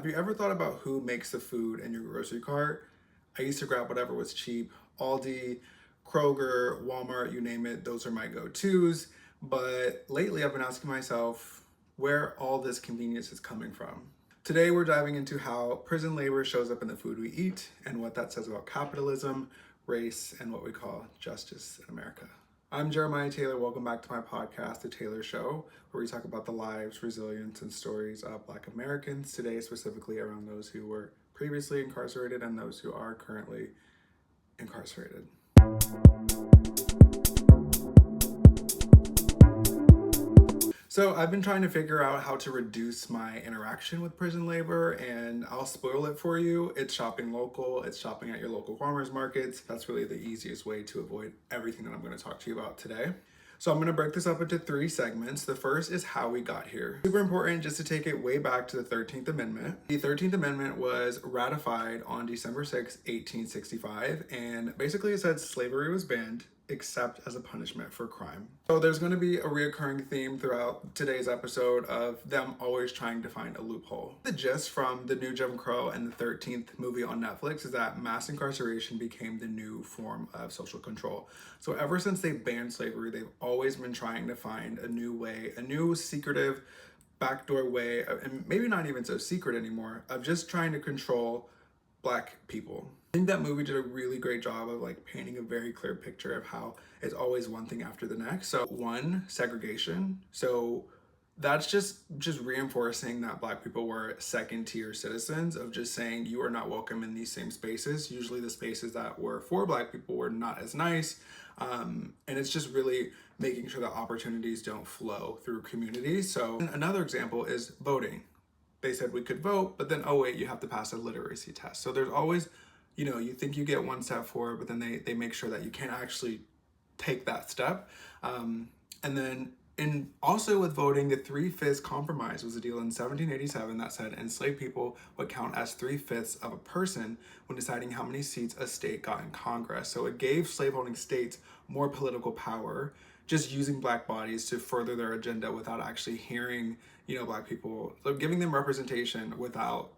Have you ever thought about who makes the food in your grocery cart? I used to grab whatever was cheap. Aldi, Kroger, Walmart, you name it, those are my go-tos. But lately I've been asking myself where all this convenience is coming from. Today we're diving into how prison labor shows up in the food we eat and what that says about capitalism, race, and what we call justice in America. I'm Jeremiah Taylor. Welcome back to my podcast, The Taylor Show, where we talk about the lives, resilience, and stories of Black Americans. Today, specifically around those who were previously incarcerated and those who are currently incarcerated. So I've been trying to figure out how to reduce my interaction with prison labor, and I'll spoil it for you. It's shopping local, it's shopping at your local farmers markets. That's really the easiest way to avoid everything that I'm going to talk to you about today. So I'm going to break this up into 3 segments. The first is how we got here. Super important just to take it way back to the 13th Amendment. The 13th Amendment was ratified on December 6, 1865, and basically it said slavery was banned except as a punishment for crime. So there's going to be a reoccurring theme throughout today's episode of them always trying to find a loophole. The gist from the new Jim Crow and the 13th movie on Netflix is that mass incarceration became the new form of social control. So ever since they banned slavery, they've always been trying to find a new way, a new secretive backdoor way, and maybe not even so secret anymore, of just trying to control Black people. I think that movie did a really great job of painting a very clear picture of how it's always one thing after the next. So one, segregation. So that's just reinforcing that Black people were second tier citizens, of just saying you are not welcome in these same spaces. Usually the spaces that were for Black people were not as nice. And it's just really making sure that opportunities don't flow through communities. So another example is voting. They said we could vote, but then, oh wait, you have to pass a literacy test. So there's always, you think you get one step forward, but then they make sure that you can't actually take that step. And then also with voting, the 3/5 compromise was a deal in 1787 that said enslaved people would count as 3/5 of a person when deciding how many seats a state got in Congress. So it gave slaveholding states more political power, just using Black bodies to further their agenda without actually hearing, Black people, so giving them representation without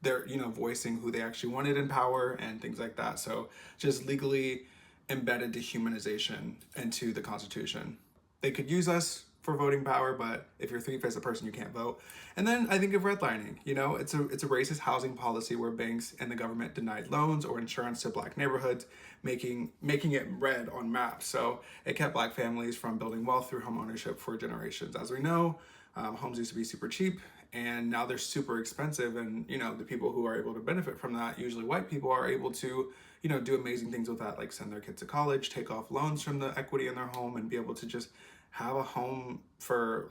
their, voicing who they actually wanted in power and things like that. So just legally embedded dehumanization into the Constitution. They could use us for voting power, but if you're 3/5 a person, you can't vote. And then I think of redlining. It's a racist housing policy where banks and the government denied loans or insurance to Black neighborhoods, making it red on maps. So it kept Black families from building wealth through home ownership for generations. As we know, homes used to be super cheap, and now they're super expensive. And the people who are able to benefit from that, usually white people, are able to do amazing things with that, like send their kids to college, take off loans from the equity in their home, and be able to just have a home for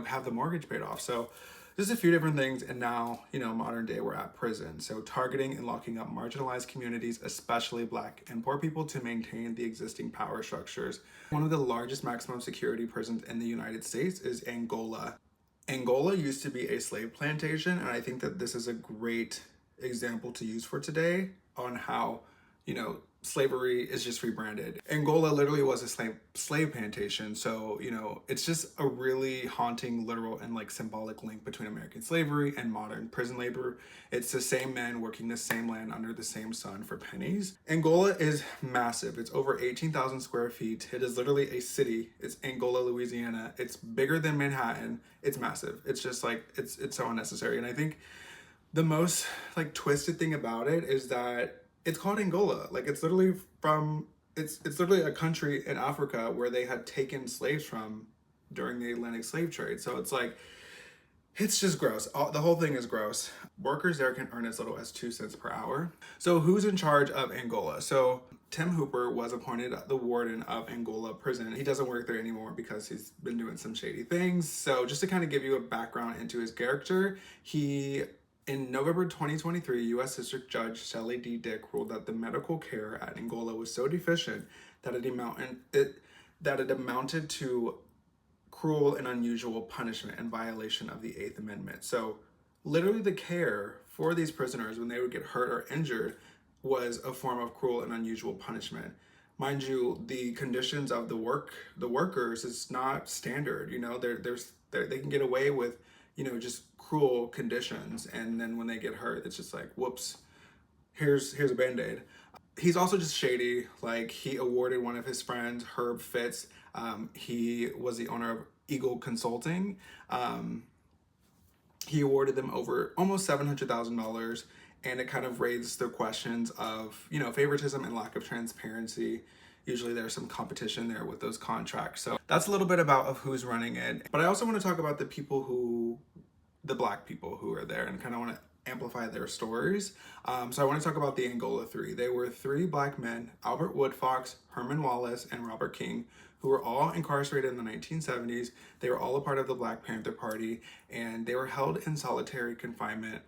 have the mortgage paid off. So there's a few different things. And now, modern day, we're at prison. So targeting and locking up marginalized communities, especially Black and poor people, to maintain the existing power structures. One of the largest maximum security prisons in the United States is Angola. Angola used to be a slave plantation, and I think that this is a great example to use for today on how, slavery is just rebranded. Angola literally was a slave plantation. So, it's just a really haunting, literal, and symbolic link between American slavery and modern prison labor. It's the same men working the same land under the same sun for pennies. Angola is massive. It's over 18,000 square feet. It is literally a city. It's Angola, Louisiana. It's bigger than Manhattan. It's massive. It's just it's so unnecessary. And I think the most twisted thing about it is that it's called Angola. It's literally it's literally a country in Africa where they had taken slaves from during the Atlantic slave trade. So it's just gross. The whole thing is gross. Workers there can earn as little as 2 cents per hour. So who's in charge of Angola? So Tim Hooper was appointed the warden of Angola Prison. He doesn't work there anymore because he's been doing some shady things. So just to kind of give you a background into his character, in November 2023, U.S. District Judge Shelley D. Dick ruled that the medical care at Angola was so deficient that it amounted to cruel and unusual punishment and violation of the 8th Amendment. So literally the care for these prisoners when they would get hurt or injured was a form of cruel and unusual punishment. Mind you, the conditions of the workers is not standard. They can get away with just cruel conditions. And then when they get hurt, it's just like, whoops, here's a Band-Aid. He's also just shady. Like, he awarded one of his friends, Herb Fitz. He was the owner of Eagle Consulting. He awarded them over almost $700,000, and it kind of raised the questions of, favoritism and lack of transparency. Usually there's some competition there with those contracts. So that's a little bit about of who's running it. But I also want to talk about the Black people who are there, and kind of want to amplify their stories. So I want to talk about the Angola Three. They were three Black men, Albert Woodfox, Herman Wallace, and Robert King, who were all incarcerated in the 1970s. They were all a part of the Black Panther Party, and they were held in solitary confinement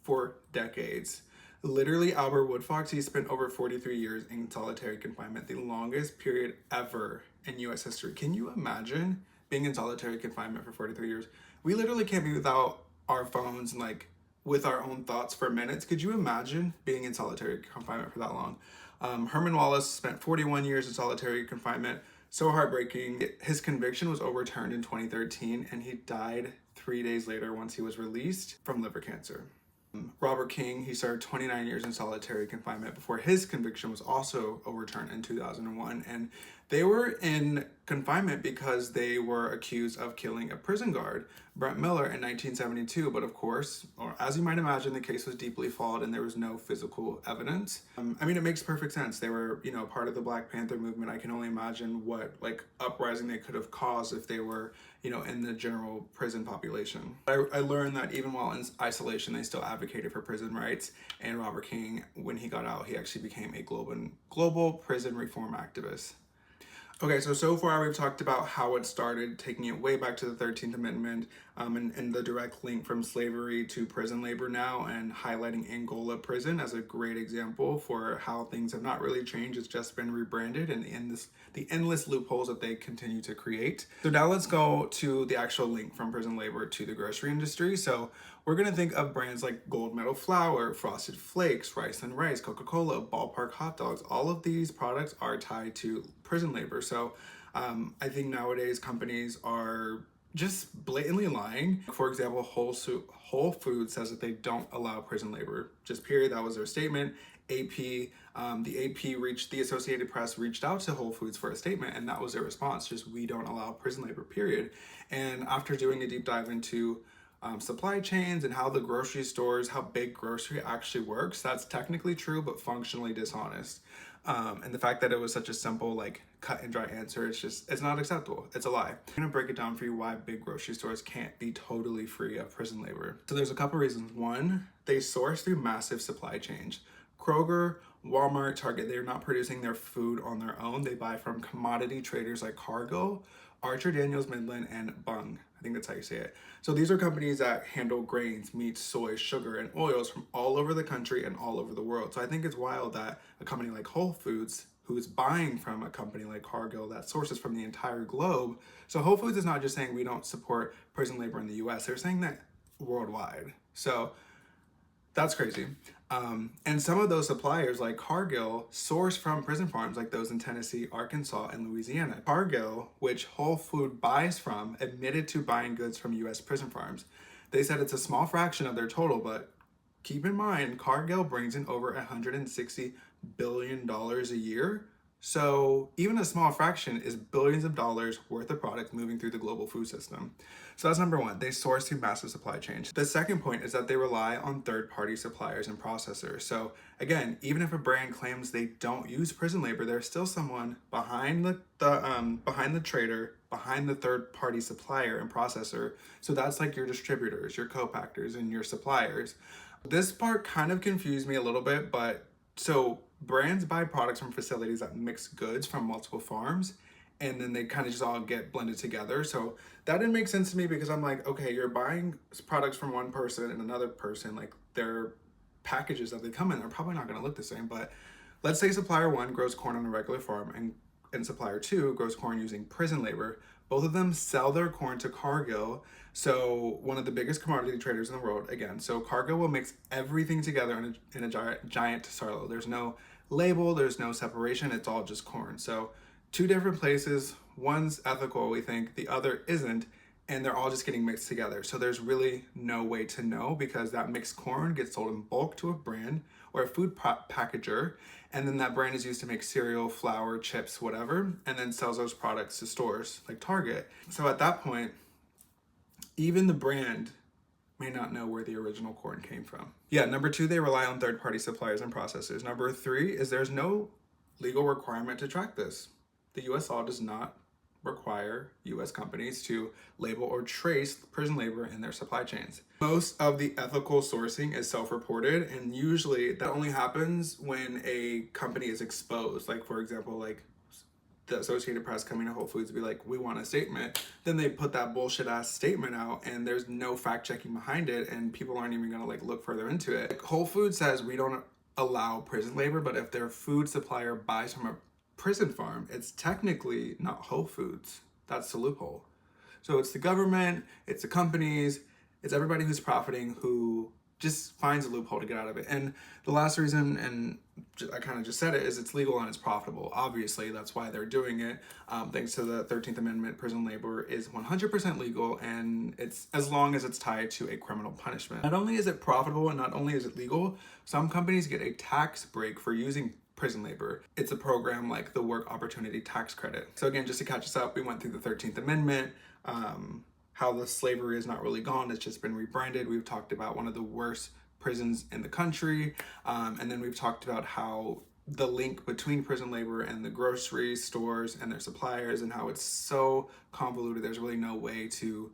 for decades. Literally, Albert Woodfox, he spent over 43 years in solitary confinement, the longest period ever in US history. Can you imagine being in solitary confinement for 43 years? We literally can't be without our phones and like with our own thoughts for minutes. Could you imagine being in solitary confinement for that long? Herman Wallace spent 41 years in solitary confinement. So heartbreaking. His conviction was overturned in 2013, and he died 3 days later once he was released from liver cancer. Robert King, he served 29 years in solitary confinement before his conviction was also overturned in 2001. And they were in confinement because they were accused of killing a prison guard, Brent Miller, in 1972. But of course, or as you might imagine, the case was deeply flawed and there was no physical evidence. It makes perfect sense. They were, part of the Black Panther movement. I can only imagine what uprising they could have caused if they were, in the general prison population. I learned that even while in isolation, they still advocated for prison rights. And Robert King, when he got out, he actually became a global prison reform activist. Okay, so far we've talked about how it started, taking it way back to the 13th Amendment, and the direct link from slavery to prison labor now, and highlighting Angola Prison as a great example for how things have not really changed. It's just been rebranded, and the endless loopholes that they continue to create. So now let's go to the actual link from prison labor to the grocery industry. So we're gonna think of brands like Gold Medal Flour, Frosted Flakes, Rice and Rice, Coca-Cola, Ballpark Hot Dogs. All of these products are tied to prison labor. So I think nowadays companies are just blatantly lying. For example, Whole Foods says that they don't allow prison labor. Just period. That was their statement. the Associated Press reached out to Whole Foods for a statement, and that was their response. Just, we don't allow prison labor, period. And after doing a deep dive into supply chains and how big grocery actually works, that's technically true, but functionally dishonest. And the fact that it was such a simple, cut and dry answer, it's not acceptable. It's a lie. I'm gonna break it down for you why big grocery stores can't be totally free of prison labor. So there's a couple reasons. One, they source through massive supply chains. Kroger, Walmart, Target, they're not producing their food on their own. They buy from commodity traders like Cargill, Archer Daniels Midland, and Bung. I think that's how you say it. So these are companies that handle grains, meats, soy, sugar, and oils from all over the country and all over the world. So I think it's wild that a company like Whole Foods, who's buying from a company like Cargill that sources from the entire globe. So Whole Foods is not just saying we don't support prison labor in the US, they're saying that worldwide. So that's crazy. And some of those suppliers like Cargill source from prison farms like those in Tennessee, Arkansas, and Louisiana. Cargill, which Whole Food buys from, admitted to buying goods from US prison farms. They said it's a small fraction of their total, but keep in mind, Cargill brings in over $160 billion a year. So even a small fraction is billions of dollars worth of product moving through the global food system. So that's number one, they source through massive supply chains. The second point is that they rely on third-party suppliers and processors. So again, even if a brand claims they don't use prison labor, there's still someone behind the trader, behind the third-party supplier and processor. So that's like your distributors, your co-packers, and your suppliers. This part kind of confused me a little bit, but so brands buy products from facilities that mix goods from multiple farms, and then they kind of just all get blended together. So that didn't make sense to me, because I'm like, okay, you're buying products from one person and another person, their packages that they come in are probably not going to look the same. But let's say supplier one grows corn on a regular farm, and supplier two grows corn using prison labor. Both of them sell their corn to Cargill, so one of the biggest commodity traders in the world, again. So Cargill will mix everything together in a giant silo. There's no label, there's no separation, it's all just corn. So two different places, one's ethical, we think, the other isn't. and they're all just getting mixed together. So there's really no way to know, because that mixed corn gets sold in bulk to a brand or a food packager, and then that brand is used to make cereal, flour, chips, whatever, and then sells those products to stores like Target. So at that point, even the brand may not know where the original corn came from. Yeah, number 2, they rely on third-party suppliers and processors. Number 3 is there's no legal requirement to track this. The US law does not require US companies to label or trace prison labor in their supply chains. Most of the ethical sourcing is self-reported, and usually that only happens when a company is exposed. Like, for example, like the Associated Press coming to Whole Foods be like, we want a statement. Then they put that bullshit ass statement out and there's no fact checking behind it, and people aren't even gonna like look further into it. Like, Whole Foods says we don't allow prison labor, but if their food supplier buys from a prison farm, it's technically not Whole Foods. That's the loophole. So it's the government, it's the companies, it's everybody who's profiting who just finds a loophole to get out of it. And the last reason, and I kind of just said it, is it's legal and it's profitable. Obviously, that's why they're doing it. Thanks to the 13th Amendment, prison labor is 100% legal, and it's as long as it's tied to a criminal punishment. Not only is it profitable and not only is it legal, some companies get a tax break for using prison labor. It's a program like the Work Opportunity Tax Credit. So again, just to catch us up, we went through the 13th Amendment, how the slavery is not really gone, it's just been rebranded. We've talked about one of the worst prisons in the country, and then we've talked about how the link between prison labor and the grocery stores and their suppliers, and how it's so convoluted, there's really no way to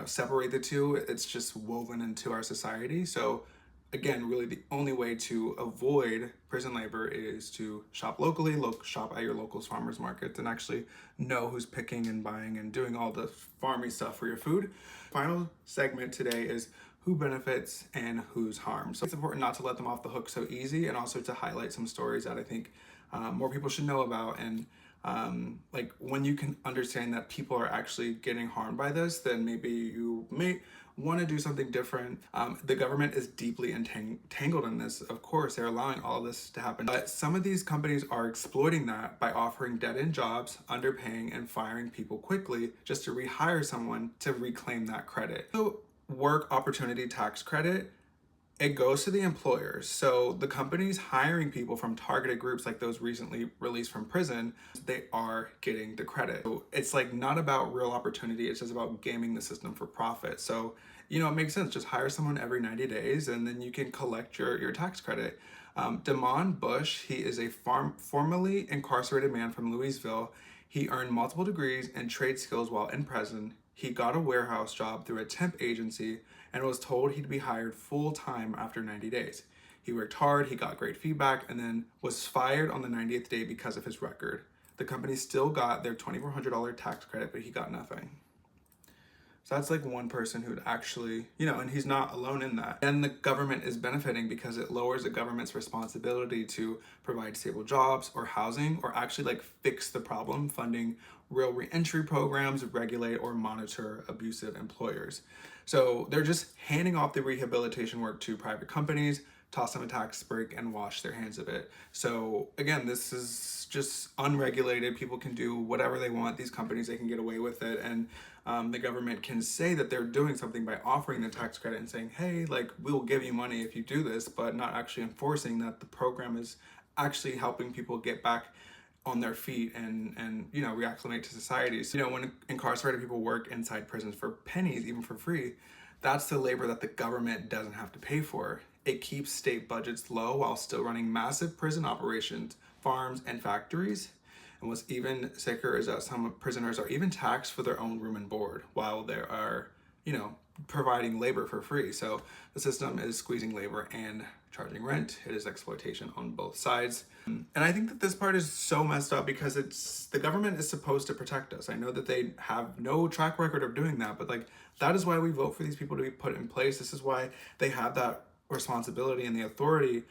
separate the two. It's just woven into our society. So again, really the only way to avoid prison labor is to shop locally, shop at your local farmers markets, and actually know who's picking and buying and doing all the farmy stuff for your food. Final segment today is who benefits and who's harmed. So it's important not to let them off the hook so easy, and also to highlight some stories that I think more people should know about. And like, when you can understand that people are actually getting harmed by this, then maybe you may want to do something different. The government is deeply entangled in this. Of course, they're allowing all of this to happen. But some of these companies are exploiting that by offering dead-end jobs, underpaying, and firing people quickly just to rehire someone to reclaim that credit. So Work Opportunity Tax Credit, it goes to the employers. So the companies hiring people from targeted groups like those recently released from prison, they are getting the credit. So it's like not about real opportunity, it's just about gaming the system for profit. So, it makes sense. Just hire someone every 90 days and then you can collect your tax credit. Damon Bush, he is a formerly incarcerated man from Louisville. He earned multiple degrees and trade skills while in prison. He got a warehouse job through a temp agency and was told he'd be hired full-time after 90 days. He worked hard, he got great feedback, and then was fired on the 90th day because of his record. The company still got their $2,400 tax credit, but he got nothing. So that's like one person who'd actually, and he's not alone in that. And the government is benefiting because it lowers the government's responsibility to provide stable jobs or housing, or actually like fix the problem, funding real reentry programs, regulate or monitor abusive employers. So they're just handing off the rehabilitation work to private companies, toss them a tax break, and wash their hands of it. So again, this is just unregulated. People can do whatever they want. These companies, they can get away with it. And the government can say that they're doing something by offering the tax credit and saying, hey, like, we'll give you money if you do this, but not actually enforcing that the program is actually helping people get back on their feet and reacclimate to society. So, when incarcerated people work inside prisons for pennies, even for free, that's the labor that the government doesn't have to pay for. It keeps state budgets low while still running massive prison operations, farms, and factories. And what's even sicker is that some prisoners are even taxed for their own room and board while they are, providing labor for free. So the system is squeezing labor and charging rent. It is exploitation on both sides. And I think that this part is so messed up because the government is supposed to protect us. I know that they have no track record of doing that, but like, that is why we vote for these people to be put in place. This is why they have that responsibility and the authority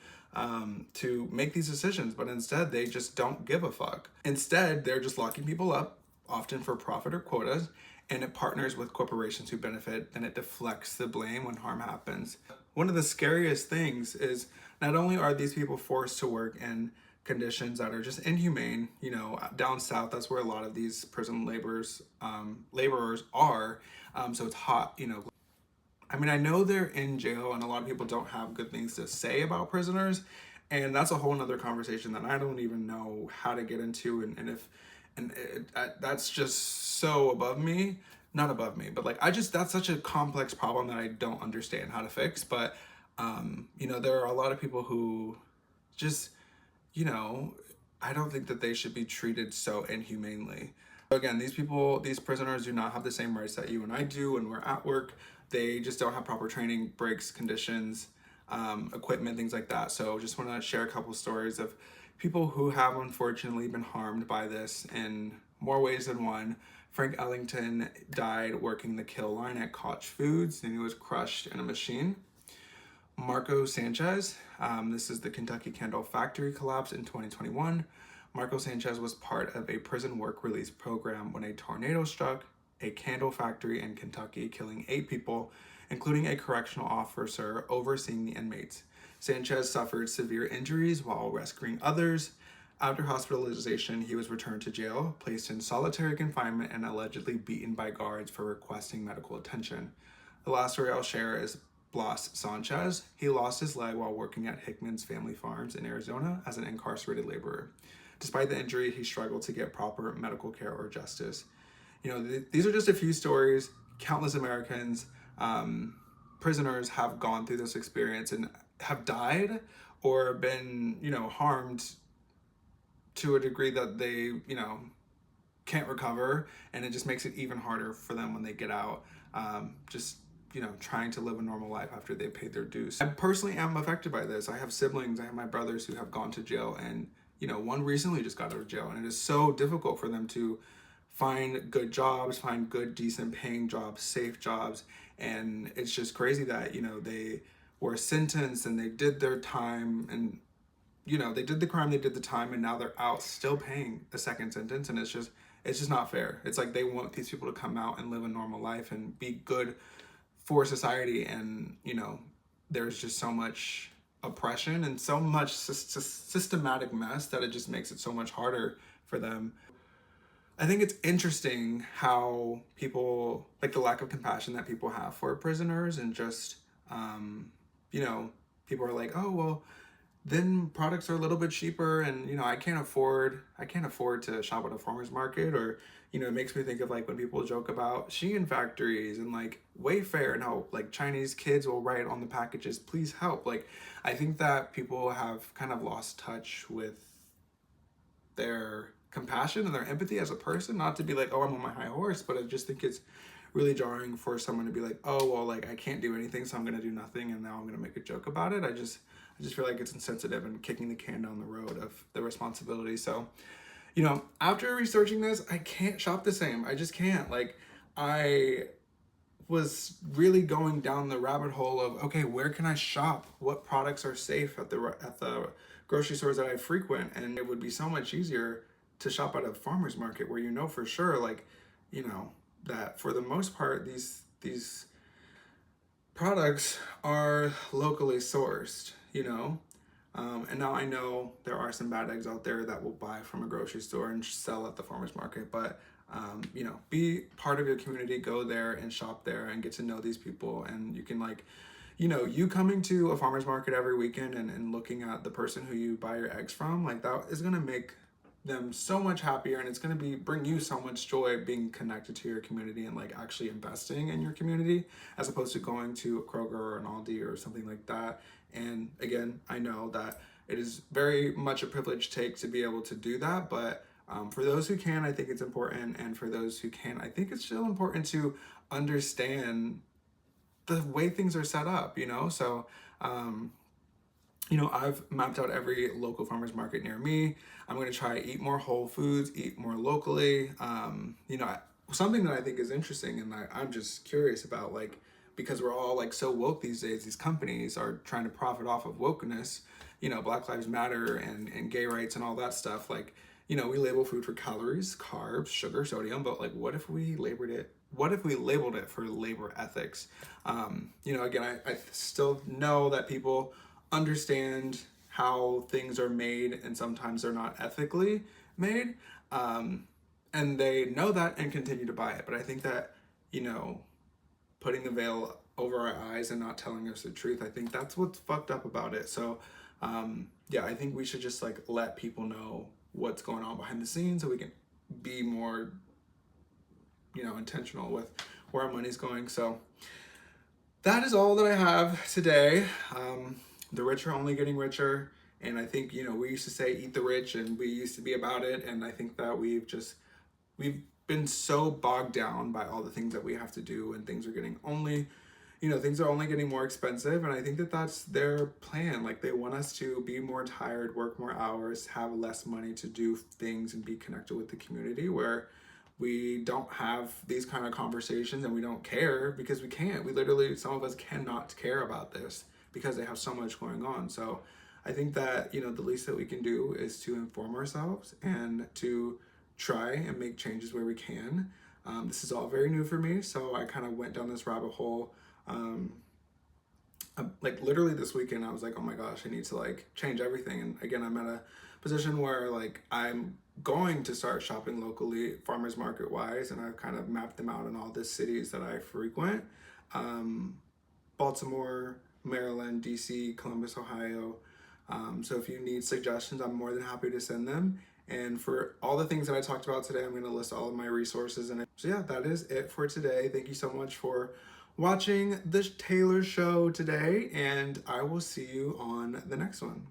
to make these decisions, but instead they just don't give a fuck. Instead, they're just locking people up, often for profit or quotas, and it partners with corporations who benefit, and it deflects the blame when harm happens. One of the scariest things is not only are these people forced to work in conditions that are just inhumane. You know, down south, that's where a lot of these prison laborers are. So it's hot, you know. I mean, I know they're in jail and a lot of people don't have good things to say about prisoners. And that's a whole nother conversation that I don't even know how to get into. That's just so above me. Not above me, but like, that's such a complex problem that I don't understand how to fix. But, you know, there are a lot of people who just, you know, I don't think that they should be treated so inhumanely. Again, these prisoners do not have the same rights that you and I do when we're at work. They just don't have proper training, breaks, conditions, equipment, things like that. So just want to share a couple stories of people who have unfortunately been harmed by this in more ways than one. Frank Ellington died working the kill line at Koch Foods, and he was crushed in a machine. Marco Sanchez, this is the Kentucky Candle Factory collapse in 2021. Marco Sanchez was part of a prison work release program when a tornado struck a candle factory in Kentucky, killing 8 people, including a correctional officer overseeing the inmates. Sanchez suffered severe injuries while rescuing others. After hospitalization, he was returned to jail, placed in solitary confinement, and allegedly beaten by guards for requesting medical attention. The last story I'll share is Blas Sanchez. He lost his leg while working at Hickman's Family Farms in Arizona as an incarcerated laborer. Despite the injury, he struggled to get proper medical care or justice. You know, these are just a few stories. Countless Americans, prisoners have gone through this experience and have died or been, you know, harmed to a degree that they, you know, can't recover. And it just makes it even harder for them when they get out. Just, you know, trying to live a normal life after they've paid their dues. I personally am affected by this. I have siblings, I have my brothers who have gone to jail, and, you know, one recently just got out of jail, and it is so difficult for them to find good jobs, find good, decent paying jobs, safe jobs. And it's just crazy that, you know, they were sentenced and they did their time, and, you know, they did the crime, they did the time, and now they're out still paying a second sentence. And it's just not fair. It's like they want these people to come out and live a normal life and be good for society. And, you know, there's just so much oppression and so much systematic mess that it just makes it so much harder for them. I think it's interesting how people, like the lack of compassion that people have for prisoners, and just, you know, people are like, oh, well, then products are a little bit cheaper, and, you know, I can't afford to shop at a farmer's market. Or, you know, it makes me think of like when people joke about Shein factories and like Wayfair, and how like Chinese kids will write on the packages, please help. Like, I think that people have kind of lost touch with their compassion and their empathy as a person. Not to be like, oh, I'm on my high horse, but I just think it's really jarring for someone to be like, oh, well, like I can't do anything, so I'm gonna do nothing, and now I'm gonna make a joke about it. I just feel like it's insensitive and kicking the can down the road of the responsibility. So, you know, after researching this, I can't shop the same. I just can't. Like, I was really going down the rabbit hole of, okay, where can I shop? What products are safe at the grocery stores that I frequent? And it would be so much easier to shop at a farmer's market where you know for sure, like, you know, that for the most part, these products are locally sourced, you know? And now I know there are some bad eggs out there that will buy from a grocery store and sell at the farmer's market, but you know, be part of your community, go there and shop there and get to know these people. And you can, like, you know, you coming to a farmer's market every weekend and looking at the person who you buy your eggs from, like, that is going to make them so much happier, and it's going to bring you so much joy being connected to your community and like actually investing in your community, as opposed to going to a Kroger or an Aldi or something like that. And again, I know that it is very much a privilege take to be able to do that, but for those who can, I think it's important, and for those who can't, I think it's still important to understand the way things are set up, you know? So you know, I've mapped out every local farmer's market near me. I'm going to try eat more whole foods, eat more locally. You know, something that I think is interesting, and I'm just curious about, like, because we're all like so woke these days, these companies are trying to profit off of wokeness, you know, Black Lives Matter and gay rights and all that stuff. Like, you know, we label food for calories, carbs, sugar, sodium, but like, what if we labeled it for labor ethics? You know, again, I still know that people understand how things are made, and sometimes they're not ethically made. And they know that and continue to buy it. But I think that, you know, putting the veil over our eyes and not telling us the truth, I think that's what's fucked up about it. So, yeah, I think we should just like let people know what's going on behind the scenes so we can be more, you know, intentional with where our money's going. So that is all that I have today. The rich are only getting richer. And I think, you know, we used to say eat the rich and we used to be about it. And I think that we've been so bogged down by all the things that we have to do, and things are getting only, you know, things are only getting more expensive. And I think that that's their plan. Like, they want us to be more tired, work more hours, have less money to do things and be connected with the community, where we don't have these kind of conversations and we don't care because we can't. We literally, some of us cannot care about this because they have so much going on. So I think that, you know, the least that we can do is to inform ourselves and to try and make changes where we can. This is all very new for me, so I kind of went down this rabbit hole. Like literally this weekend, I was like, oh my gosh, I need to like change everything. And again, I'm at a position where like I'm going to start shopping locally, farmers market wise, and I've kind of mapped them out in all the cities that I frequent. Baltimore, Maryland, DC, Columbus, Ohio. So if you need suggestions, I'm more than happy to send them. And for all the things that I talked about today, I'm going to list all of my resources in it. So yeah, that is it for today. Thank you so much for watching this Taylor show today, and I will see you on the next one.